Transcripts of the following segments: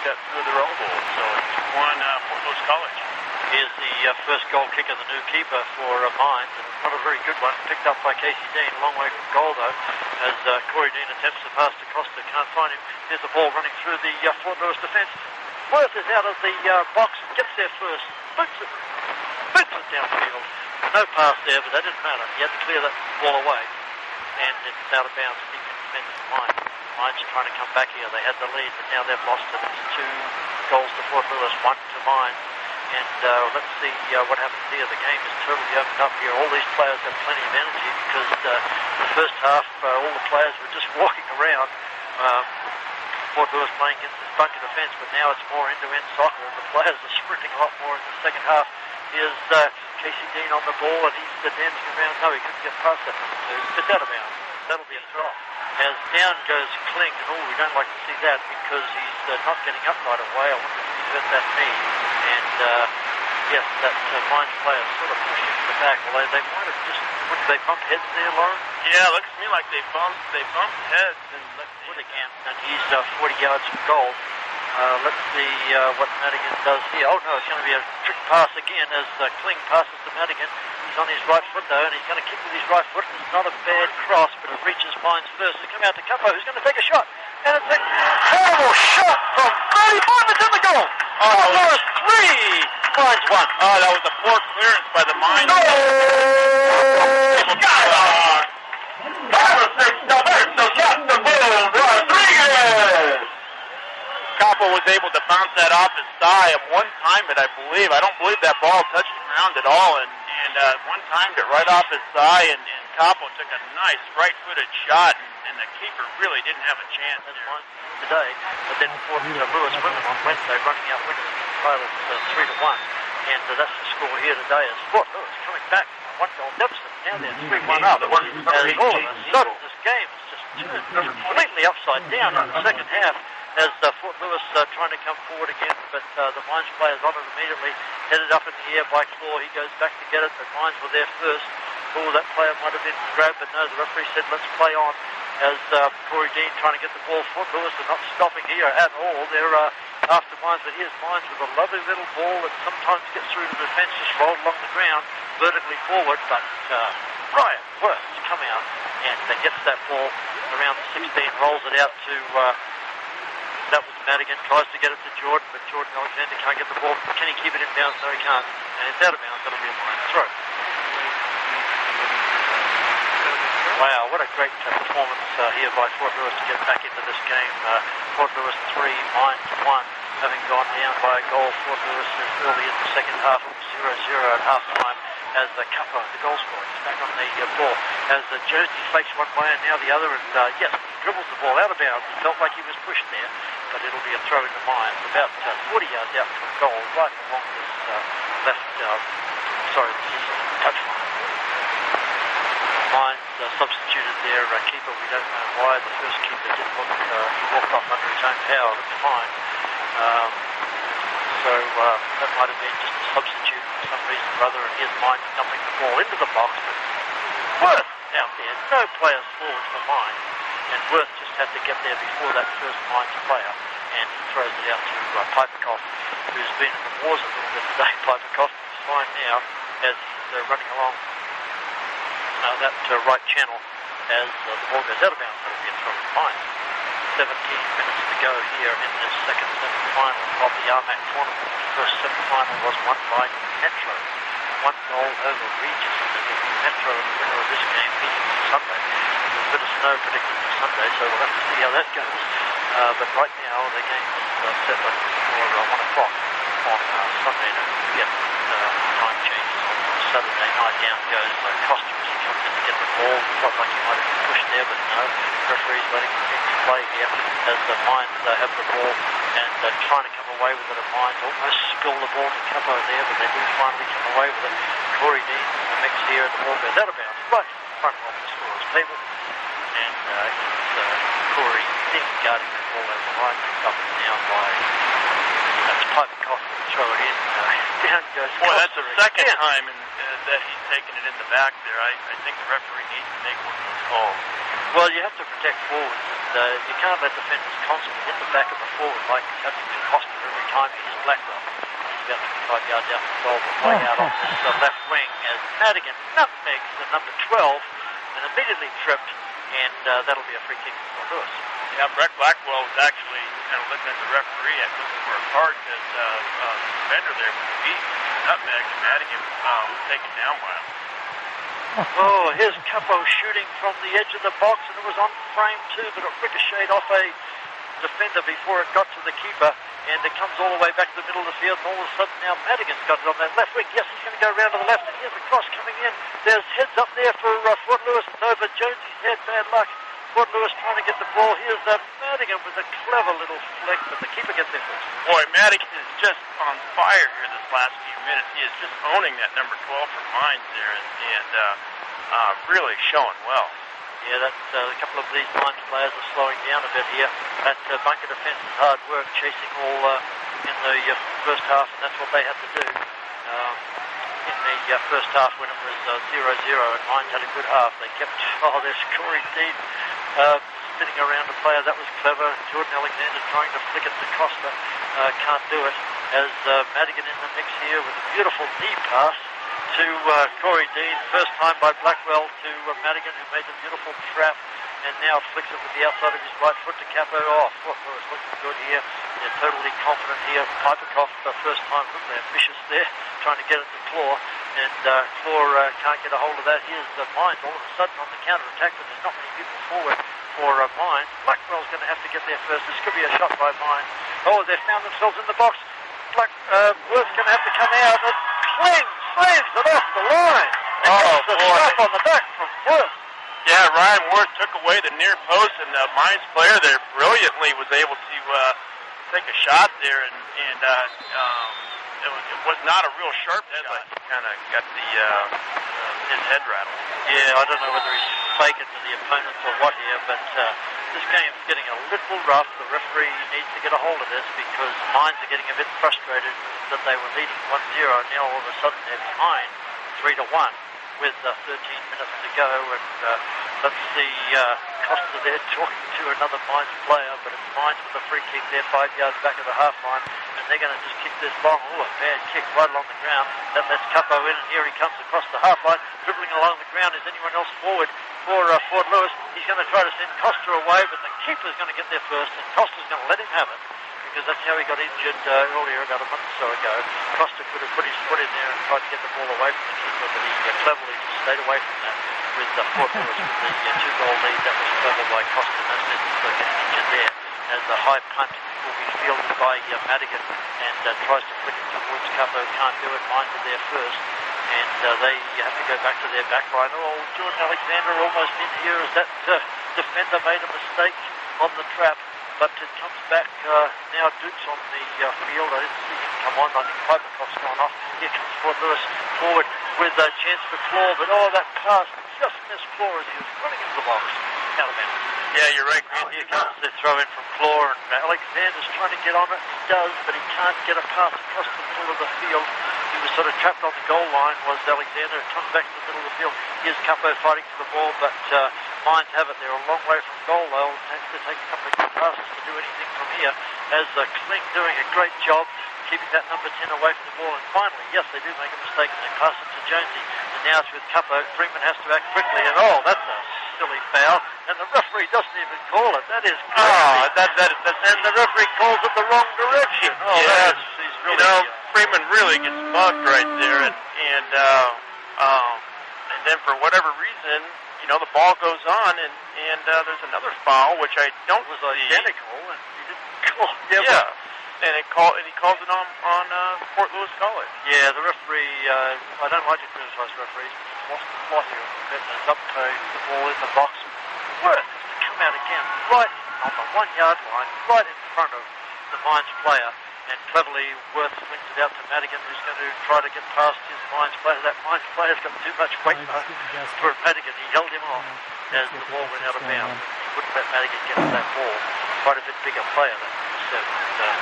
that through the roll ball. So it's one Fort Lewis College. Here's the first goal kick of the new keeper for Mines. Not a very good one. Picked up by Casey Dean. A long way from goal, though, as Corey Dean attempts to pass to Costa. Can't find him. Here's the ball running through the Fort Lewis defence. Worth is out of the box. Gets there first. Boots it downfield. No pass there, but that didn't matter. He had to clear that ball away. And it's out of bounds. Deep in defence of Mines. Mines are trying to come back here. They had the lead, but now they've lost it. It's 2 goals to Fort Lewis, 1 to Mines. And let's see what happens here. The game is totally opened up here. All these players have plenty of energy because the first half, all the players were just walking around. Fort Lewis playing against this bunker defence, but now it's more end-to-end soccer, and the players are sprinting a lot more in the second half. Here's Casey Dean on the ball, and he's dancing around. No, he couldn't get past that. So it's out of bounds. That'll be a throw. As down goes Kling, and we don't like to see that because he's not getting up right away. I wonder if he hurt that knee. And yes, that Mines player sort of pushed him to the back. Although they might have just, wouldn't they bump heads there, Lauren? Yeah, looks to me like they bumped heads. And again, and he's 40 yards from goal. Let's see what Madigan does here. Oh no, it's going to be a trick pass again as Kling passes to Madigan. He's on his right foot though, and he's going to kick with his right foot. It's not a bad cross, but it reaches Mines first. They come out to Capo, who's going to take a shot. And it's a horrible shot from 35. It's in the goal. Fort Lewis 3, Mines 1. Oh, that was a poor clearance by the Mines. Capo was able to bounce that off his thigh and one-timed it, I believe. I don't believe that ball touched the ground at all, and one-timed it right off his thigh, and Capo took a nice right-footed shot, and the keeper really didn't have a chance today. But then Fort Lewis women on Wednesday running out winners pilot 3-1, and that's the score here today. As Fort Lewis coming back from a 1-goal deficit, now they're 3-1 up. As all of a sudden, this game is just turned completely upside down in the second half. As Fort Lewis trying to come forward again, but the Mines players on it immediately, headed up in the air by Claw. He goes back to get it, but Mines were there first. Oh, that player might have been grabbed, but no, the referee said let's play on. As Corey Dean trying to get the ball, Fort Lewis are not stopping here at all. They're after Mines, but here's Mines with a lovely little ball that sometimes gets through to the defence, just rolled along the ground, vertically forward, but Ryan Worth come out and gets that ball around the 16, rolls it out to that was Madigan, tries to get it to Jordan, but Jordan Alexander can't get the ball. Can he keep it in bounds? No, he can't. And it's out of bounds. That'll be a Mines throw. Wow, what a great performance here by Fort Lewis to get back into this game. Fort Lewis 3, Mines 1. Having gone down by a goal, Fort Lewis is early in the second half. It was 0-0 at half-time as Capo, the goal scorer, is back on the ball. As Jersey fakes one way and now the other, and yes, dribbles the ball out of bounds. It felt like he was pushed there, but it'll be a throw into Mines. About 40 yards out from goal, right along this left, this touchline. Mines substituted their keeper. We don't know why. The first keeper didn't look, he walked off under his own power. That's fine. So that might have been just a substitute for some reason or other, and here's Mines dumping the ball into the box, but Worth out there. No players forward for Mines, and Worth just had to get there before that first Mines player, and he throws it out to Piperkoff, who's been in the wars a little bit today. Piperkoff is fine now as he's running along that right channel as the ball goes out of bounds. That'll be a throw to Mines. 17 minutes to go here in this second semi-final of the RMAC tournament. The first semi-final was won by Metro. 1 goal over Regis. Metro, the winner of this game, beating Sunday. There's a bit of snow predicted for Sunday, so we'll have to see how that goes. But right now, the game is set up for 1 o'clock on Sunday. Don't forget time changes on Saturday night. Down goes Costa as he comes in to get the ball. It felt like he might have been pushed there, but no. The referee's letting him play here as the Mines have the ball and trying to come away with it. Mines almost spill the ball to Capo there, but they do finally come away with it. Corey Dean in the mix here, and the ball goes out of bounds right in front of the scorer's table. And it's Corey Dean guarding the ball over the line, picked up now by Piperkoff to throw it in. Down goes Boy, Costa. That's the second time that he's taken it in the back there. I think the referee needs to make one of those calls. Well, you have to protect forwards, and you can't let defenders constantly hit the back of the forward like it's happening to Costa every time he's Blackwell. He's about 25 yards out from goal, but play out on this left wing as Madigan nutmegs the number 12 and immediately tripped, and that'll be a free kick for Lewis. Yeah, Brett Blackwell was actually kind of looking at the referee and looking for a card because the defender there was beat nutmeg, and Madigan was taken down by him. Oh, here's Capo shooting from the edge of the box, and it was on frame too, but it ricocheted off a defender before it got to the keeper, and it comes all the way back to the middle of the field, and all of a sudden now Madigan's got it on that left wing. Yes, he's going to go around to the left, and here's the cross coming in. There's heads up there for Fort Lewis. It's over Jonesy's head, bad luck. Fort Lewis trying to get the ball. Here's Madigan with a clever little flick, but the keeper gets there first. Boy, Madigan is just on fire here this last few minutes. He is just owning that number 12 for Mines there, and really showing well. Yeah, that's a couple of these Mines players are slowing down a bit here. That bunker defence is hard work, chasing all in the first half, and that's what they had to do. In the first half when it was 0-0 and Mines had a good half, they kept, there's Corey Dean spinning around a player. That was clever. Jordan Alexander trying to flick it to Costa. Can't do it. As Madigan in the mix here with a beautiful knee pass to Corey Dean. First time by Blackwell to Madigan, who made the beautiful trap, and now flicks it with the outside of his right foot to Capo. Fort Lewis looking good here. They're totally confident here. Piperkoff, first time, look, they're ambitious there, trying to get it to Claw, and Claw can't get a hold of that. Here's Mines all of a sudden on the counter-attack, but there's not many people forward for Mines. Blackwell's going to have to get there first. This could be a shot by Mines. They found themselves in the box. Worth's going to have to come out and slams it off the line. And the strap on the back from Worth. Yeah, Ryan Worth took away the near post, and the Mines player there brilliantly was able to take a shot there, and it was not a real sharp shot. Kind of got his head rattled. Yeah, I don't know whether he's faking to the opponents or what here, but this game's getting a little rough. The referee needs to get a hold of this because Mines are getting a bit frustrated that they were leading 1-0. Now all of a sudden they're behind 3-1 with 13 minutes to go, and let's see Costa there talking to another Mines player, but it's Mines with a free kick there 5 yards back of the half line, and they're going to just kick this long. A bad kick right along the ground. That lets Capo in, and here he comes across the half line, dribbling along the ground. Is anyone else forward for Fort Lewis? He's going to try to send Costa away, but the keeper's going to get there first, and Costa's going to let him have it, because that's how he got injured earlier, about a month or so ago. Costa could have put his foot in there and tried to get the ball away from the keeper, but he cleverly just stayed away from that with Fort Lewis with the 2-goal lead. That was clever by Costa. No sense of getting injured there, as the high punt will be fielded by Madigan, and tries to flick it towards Capo. Can't do it. Mines are there first, and they have to go back to their back line. Jordan Alexander almost in here as that defender made a mistake on the trap. But it comes back now. Duke's on the field. I didn't see him come on. I think Piperkoff's gone off. Here comes Fort Lewis forward with a chance for Claw. But that pass just missed Claw as he was running into the box. Out of bounds. Yeah, you're right. Here comes the throw in from Claw, and Alexander's trying to get on it. He does, but he can't get a pass across the middle of the field. He was sort of trapped on the goal line, was Alexander. It comes back to the middle of the field. Here's Capo fighting for the ball, but Mines have it. They're a long way from goal. They'll have to take a couple of good passes to do anything from here. As Kling doing a great job keeping that number 10 away from the ball. And finally, yes, they do make a mistake and they pass it to Jonesy. And now it's with Capo. Freeman has to act quickly, and that's a silly foul. And the referee doesn't even call it. That is crazy. And the referee calls it the wrong direction. He's really, Freeman really gets bugged right there, and then for whatever reason, the ball goes on, and there's another foul, which I don't was see. Identical, and he didn't call. And he calls it on Fort Lewis College. Yeah, the referee. I don't like to criticize referees, but he's lost the plot here. It's up to the ball in the box. Worth has to come out again, right on the 1 yard line, right in front of the Mines player. And cleverly, Worth swings it out to Madigan, who's going to try to get past his Mines player. That Mines player's got too much weight for Madigan. He held him off as the ball went out of bounds. He wouldn't let Madigan get to that ball. Quite a bit bigger player than himself. And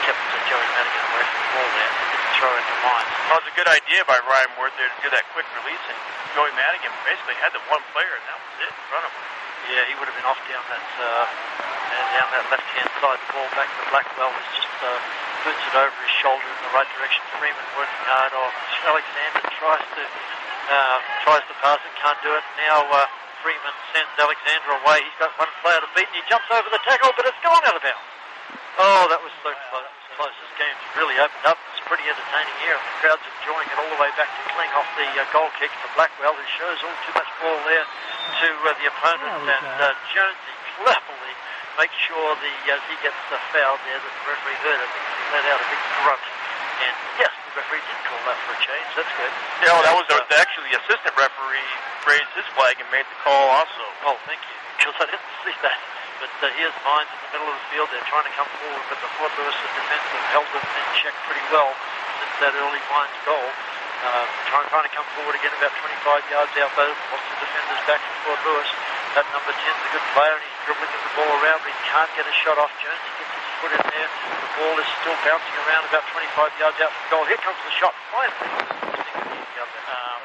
kept Joey Madigan away from the ball there. He didn't throw into Mines. Well, it's a good idea by Ryan Worth there to do that quick release, and Joey Madigan basically had the one player, and that was it in front of him. Yeah, he would have been off down that left-hand side. The ball back to Blackwell was just boots it over his shoulder in the right direction. Freeman working hard off. Alexander tries to pass it, can't do it. Now Freeman sends Alexander away. He's got one player to beat, and he jumps over the tackle, but it's gone out of bounds. Oh, that was so close. This game's really opened up. It's pretty entertaining here, and the crowd's enjoying it all the way back to Kling off the goal kick to Blackwell, who shows all too much ball there to the opponent, and Jonesy cleverly makes sure as he gets fouled there that the referee heard. I think he let out a big grunt, and yes, the referee did call that for a change. That's good. Yeah, well, that was actually the assistant referee raised his flag and made the call also. Oh, thank you, because I didn't see that. But here's Mines in the middle of the field. They're trying to come forward, but the Fort Lewis defence have held them in check pretty well since that early Mines goal. Trying to come forward again about 25 yards out, though. Lots of defenders back to Fort Lewis. That number 10's a good player, and he's dribbling the ball around, but he can't get a shot off. Jones gets his foot in there. The ball is still bouncing around about 25 yards out from goal. Here comes the shot, finally.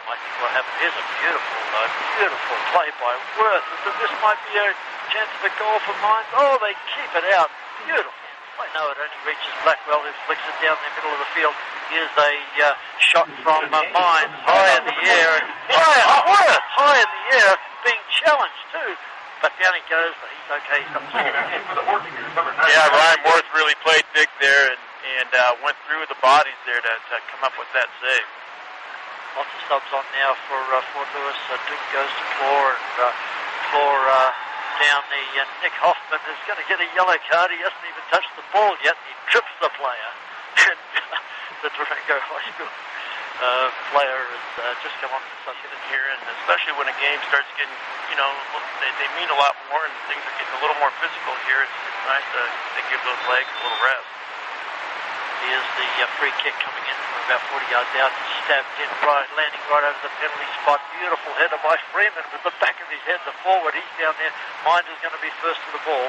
I think what happened here's a beautiful play by Worth. This might be a chance of a goal for Mines. Oh, they keep it out. Beautiful. I know it only reaches Blackwell, who flicks it down the middle of the field. Here's a shot from Mines, high in the air. Worth, high in the air, being challenged too. But down he goes, but he's okay. He's got the Yeah, Ryan Worth really played big there and went through the bodies there to come up with that save. Lots of subs on now for Fort Lewis. Duke goes to Claw, and Claw down the Nick Hoffman is going to get a yellow card. He hasn't even touched the ball yet. He trips the player. And the Durango High School player has just come on to such in here, and especially when a game starts getting, they mean a lot more, and things are getting a little more physical here. It's nice to give those legs a little rest. Here's the free kick coming in from about 40 yards out. Stabbed in right, landing right over the penalty spot. Beautiful header by Freeman with the back of his head, the forward. He's down there. Mines is going to be first to the ball.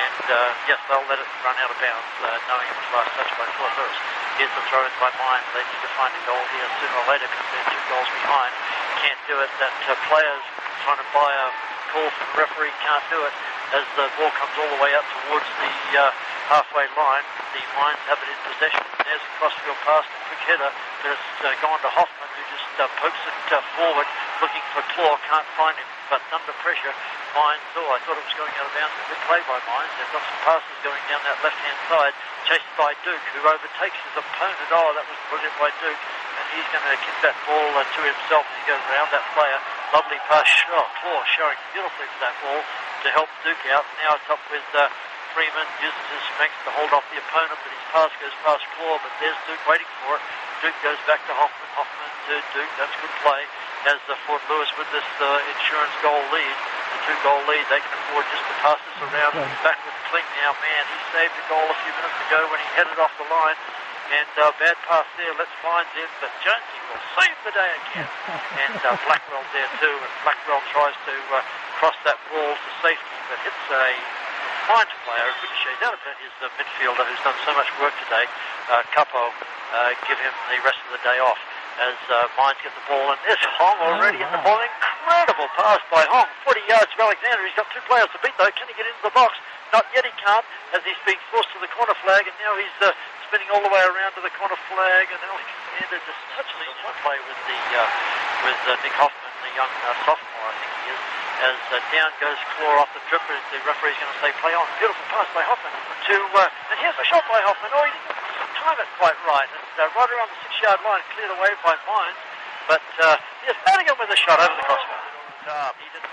And yes, they'll let it run out of bounds, knowing it was last touched by Fort Lewis. Here's the throw in by Mines. They need to find a goal here sooner or later because they're 2 goals behind. Can't do it. That players trying to buy a call from the referee can't do it. As the ball comes all the way up towards the halfway line, the Mines have it in possession. There's a crossfield pass, a quick header, but it's gone to Hoffman, who just pokes it forward, looking for Claw, can't find him, but under pressure, Mines, I thought it was going out of bounds. A good play by Mines. They've got some passes going down that left-hand side, chased by Duke, who overtakes his opponent. Oh, that was brilliant by Duke, and he's going to kick that ball to himself as he goes around that player. Lovely pass. Claw showing beautifully for that ball to help Duke out. Now it's up with Freeman, uses his strength to hold off the opponent, but his pass goes past Claw, but there's Duke waiting for it. Duke goes back to Hoffman. Hoffman to Duke. That's good play. As Fort Lewis with this insurance goal lead, the 2-goal lead, they can afford just to pass this around. Back with Kling now. Man, he saved the goal a few minutes ago when he headed off the line. And bad pass there, lets Mines in, but Jonesy will save the day again. And Blackwell's there too, and Blackwell tries to cross that ball to safety, but hits a Mines player, ricochets out of his midfielder who's done so much work today. Capo give him the rest of the day off as Mines get the ball, and there's Hong already in the ball. Incredible pass by Hong, 40 yards for Alexander. He's got 2 players to beat though. Can he get into the box? Not yet, he can't, as he's being forced to the corner flag, and now he's spinning all the way around to the corner flag, and Alexander just touching to play with Nick Hoffman, the young sophomore, I think he is. As down goes Claw off the trip, the referee's going to say play on. Beautiful pass by Hoffman and here's a shot by Hoffman. Oh, he didn't time it quite right, and right around the 6-yard line, cleared away by Mines, but here's Madigan with a shot over the crossbar. He didn't.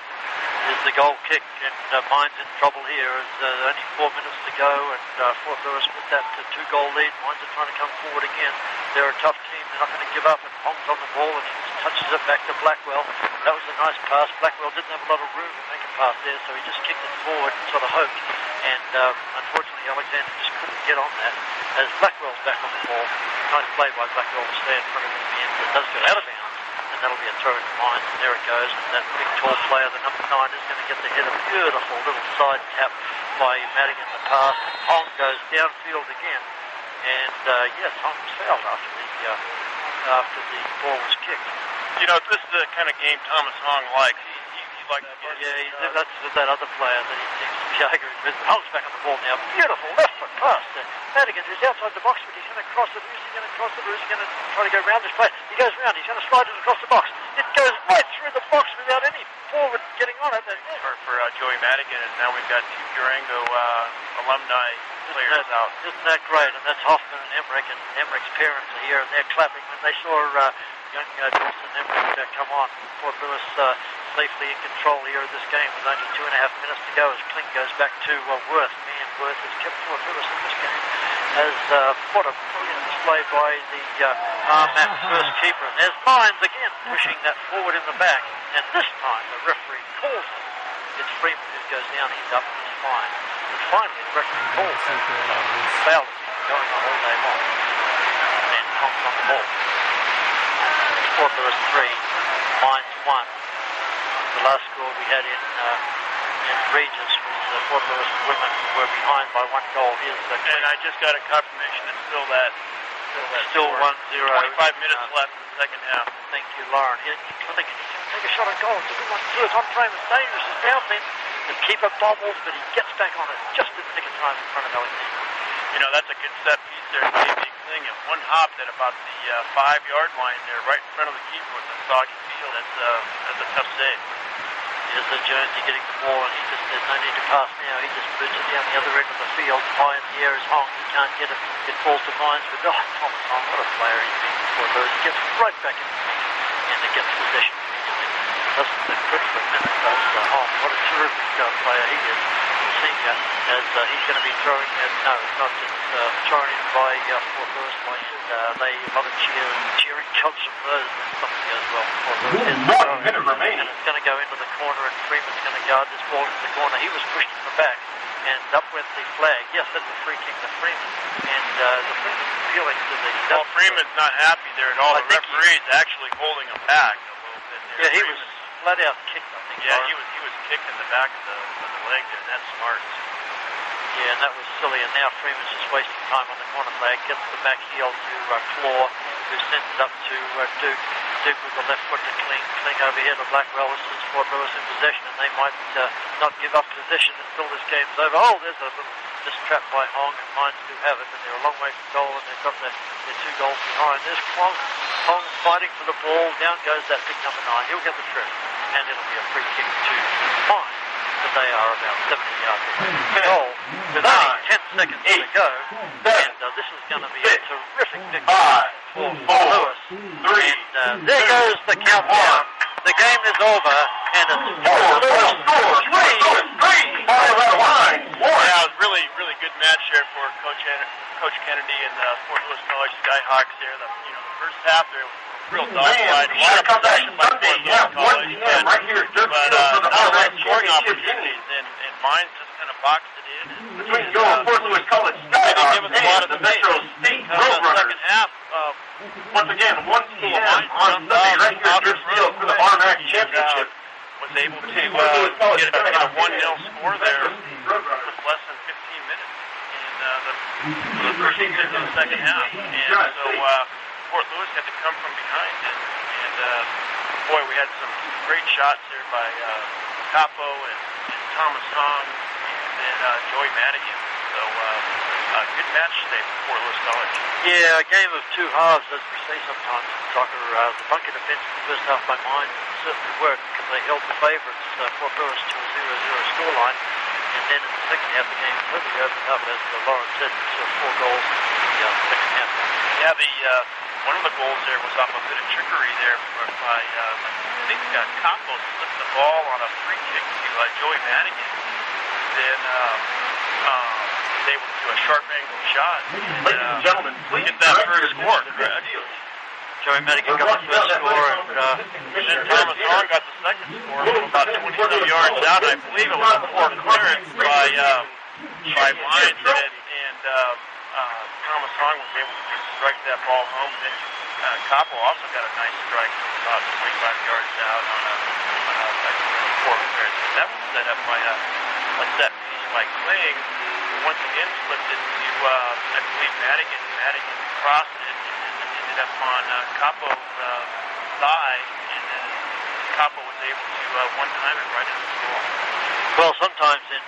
Here's the goal kick, and Mines in trouble here. There's only 4 minutes to go, and Fort Lewis with that 2-goal lead. Mines are trying to come forward again. They're a tough team. They're not going to give up, and Hong's on the ball, and he touches it back to Blackwell. That was a nice pass. Blackwell didn't have a lot of room to make a pass there, so he just kicked it forward and sort of hoped. And unfortunately, Alexander just couldn't get on that. As Blackwell's back on the ball, nice play by Blackwell to stay in front of him in the end, but it does go out of bounds. And that'll be a throw to Mines, and there it goes. And that big tall player, the number 9, is going to get the header. Beautiful little side tap by Madigan, the pass. Hong goes downfield again, And yes, Hong was fouled after the ball was kicked. You know, this is the kind of game Thomas Hong likes. He likes to get that's that other player that he seems to be arguing with. Hong's back on the ball now. Beautiful left foot pass to Madigan, who's outside the box, but he's going to cross it. Who's he going to cross it? Who's he going to try to go round this play? He goes round. He's going to slide it across the box. It goes right through the box without any forward getting on it. For Joey Madigan, and now we've got two Durango alumni players out. Isn't that great? And that's Hoffman and Emmerich, and Emmerich's parents are here, and they're clapping when they saw young Dawson Emmerich come on. Fort Lewis safely in control here of this game with only 2.5 minutes to go as Kling goes back to Worth. Man, Worth has kept Fort Lewis in this game. Has what a brilliant display by the RMAC first keeper. And there's Mines again pushing that forward in the back. And this time the referee calls it. It's Freeman who goes down, he's up and he's fine. But finally the referee calls it. Foul has been going on all day long. And Hong's on the ball. Fort Lewis 3, Mines 1. The last score we had in Regis was Fort Lewis women were behind by 1 goal. And I just got a confirmation it's still that. Still 1-0. 25 minutes left in the second half. Thank you, Lauren. He's going to take a shot at goal. It's a good one too. It's on frame. It's dangerous. It's bouncing. The keeper bobbles, but he gets back on it just in the nick of time in front of Alexander. You know, that's a good set piece there. J.B. Kling at one hop at about the 5-yard line there, right in front of the keeper with the soggy field. That's a tough save. Here's Jonesy getting the ball, and he just says no need to pass now. He just boots it down the other end of the field. High in the air is Hong. He can't get it. It falls to Mines, but Thomas Hong, what a player he's been before. But he gets right back in the mix, and it gets possession immediately. Doesn't sit good for a minute, does Hong. What a terrific player he is. Senior, as he's going to be throwing it. No, it's not. It's thrown in by Fort Lewis. They love a cheering comes from those. And something goes well. Fort Lewis has 1 minute remaining. And it's going to go into the corner, and Freeman's going to guard this ball into the corner. He was pushed in the back, and up went the flag. Yes, that's a free kick to Freeman. And the Freeman's appealing to the... Well, Freeman's not happy there at all. The referee's actually holding him back a little bit there. Yeah, he was flat out kicked, I think. Yeah, he was kicked in the back of the leg there, and that's smart. Yeah, and that was silly, and now Freeman's just wasting time on the corner flag, gets the back heel to Claw, who sends it up to Duke. Duke with the left foot to Kling. Kling over here to Blackwell. This is Fort Lewis in possession, and they might not give up possession until this game's over. Oh, there's a little mistrap by Hong, and Mines do have it, but they're a long way from goal, and they've got their 2 goals behind. There's Kwong. Hong fighting for the ball. Down goes that big number 9. He'll get the trip, and it'll be a free kick to Mines. But they are about 70 yards away from the goal with only 10 seconds to go. And this is going to be a terrific victory for Lewis. And there goes the countdown. The game is over, and it's 4-3. Yeah, it was really, really good match there for Coach Kennedy and Fort Lewis College Skyhawks there. The first half there was real dogfight. A lot of possession by Fort Lewis College, but not a lot of scoring opportunities, and Mines just kind of boxed it in. Between Fort Lewis College Skyhawks and the Metro State Roadrunners. Second half, once again, 1 p.m. on Sunday, right here at Deerfield for the RMAC Championship. Was able to get a 1-0 score there with less than 15 minutes in the first of the second half. And so Fort Lewis had to come from behind, and boy, we had some great shots there by Capo and Thomas Hong and then Joey Madigan. So good match today for Fort Lewis College. Yeah, a game of 2 halves, as we say sometimes in soccer. The bunker defense in the first half by Mines certainly worked because they held the favourites, Fort Lewis, to a 0-0 scoreline. And then in the second half, the game totally opened up, as Lawrence said, we saw 4 goals in the second half. Yeah, one of the goals there was off a bit of trickery there by, I think Capo slipped the ball on a free kick to Joey Madigan. Then was able to do a sharp angle shot and Ladies and gentlemen, please get that first score, correct? Joey Madigan got the first score, and then Thomas Hong got the second score from about 20-some yards out. I believe it was a poor clearance by Mines, and Thomas Hong was able to just strike that ball home. And then Capo also got a nice strike from about 25 yards out on a poor clearance. That was set up by a set piece by Kling, once again slipped it to, I believe, Madigan. Madigan crossed it and ended up on Capo's thigh, and then Capo was able to one-time it right in the goal. Well, sometimes in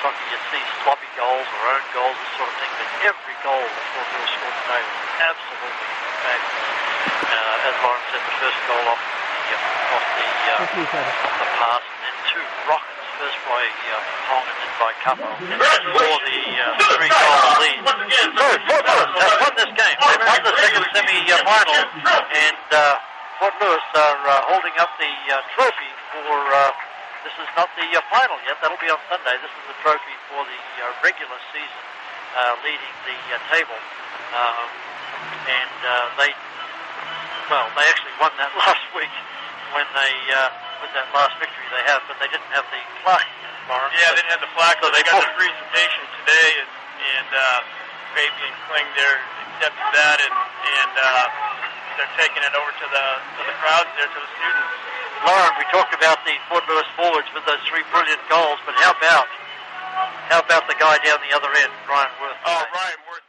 soccer you see sloppy goals or own goals, this sort of thing, but every goal that Fort Lewis scored today was absolutely fabulous. As Lauren said, the first goal off the pass, and then two rockets, first by Hong and then by Capo, for the 3-goal lead. So Fort Lewis has won this game. They've won the second semi-final, and Fort Lewis are holding up the trophy for... this is not the final yet. That'll be on Sunday. This is the trophy for the regular season, leading the table. And they actually won that last week when they with that last victory they have, but they didn't have the plaque. Lawrence. Yeah, they didn't have the plaque, so they got the presentation today, and Fabian Kling there accepted that, and they're taking it over to the crowds there, to the students. Lauren, we talked about the Fort Lewis forwards with those 3 brilliant goals, but how about the guy down the other end, Ryan Worth? Oh, Ryan Worth.